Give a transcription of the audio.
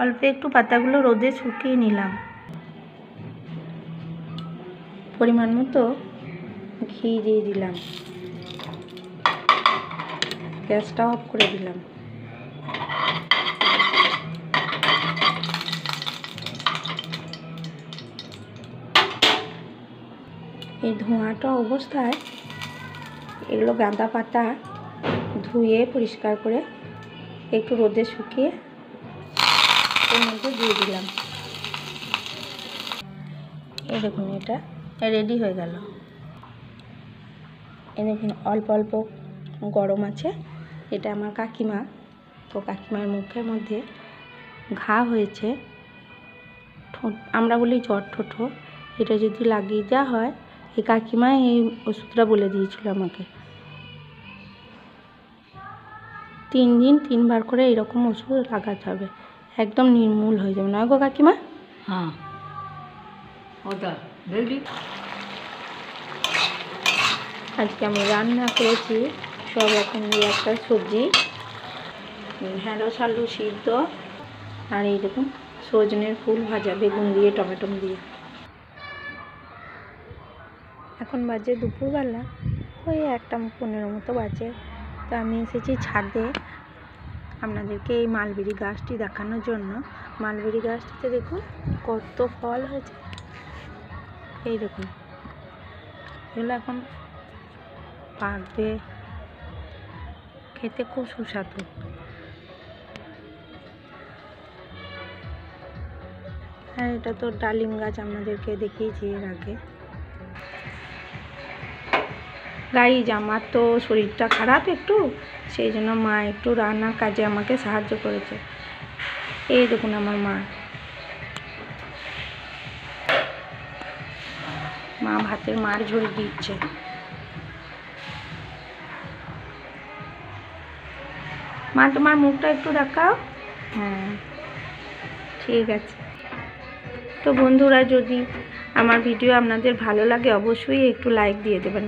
অল্প একটু পাতাগুলো রোদে শুকিয়ে নিলাম। পরিমাণ মতো ঘি দিয়ে দিলাম, গ্যাসটা অফ করে দিলাম। এই ধোঁয়াটা অবস্থায় এগুলো গাঁদা পাতা ধুয়ে পরিষ্কার করে একটু রোদে শুকিয়ে এর মধ্যে দিয়ে দিলাম। এই দেখুন, এটা রেডি হয়ে গেল। এই দেখুন, অল্প অল্প গরম আছে। এটা আমার কাকিমা, তো কাকিমার মুখের মধ্যে ঘা হয়েছে, আমরা বলি জ্বর ঠোঁটো। এটা যদি লাগিয়ে দেওয়া হয়, এই কাকিমা এই ওষুধটা বলে দিয়েছিল আমাকে। 3 দিন 3 বার করে এরকম ওষুধ লাগাতে হবে, একদম নির্মূল হয়ে যাবে। নয় গো কাকিমা? হ্যাঁ, ওটা রেডি। আজকে আমি রান্না করেছি সব রকম দিয়ে একটা সবজি, ঢেঁড়স আলু সিদ্ধ, আর এই দেখুন সজনের ফুল ভাজা বেগুন দিয়ে টমেটো দিয়ে। এখন বাজে দুপুরবেলা ওই 1:15 মতো বাজে। তো আমি এসেছি ছাদে আপনাদেরকে এই মালবেরি গাছটি দেখানোর জন্য। মালবেরি গাছটিতে দেখুন কত ফল হয়েছে। এই দেখুন, এগুলো এখন পাকবে, খেতে খুব সুস্বাদু। আর এটা তো ডালিম গাছ, আপনাদেরকে দেখিয়েছি এর আগে। গাইজ, আমার তো শরীরটা খারাপ একটু, সেই জন্য মা একটু রান্নার কাজে আমাকে সাহায্য করেছে। এই দেখুন আমার মা ভাতের মার ঝোল দিচ্ছে। মা, তোমার মুখটা একটু দেখাও। হ্যাঁ, ঠিক আছে। তো বন্ধুরা, যদি আমার ভিডিও আপনাদের ভালো লাগে অবশ্যই একটু লাইক দিয়ে দেবেন।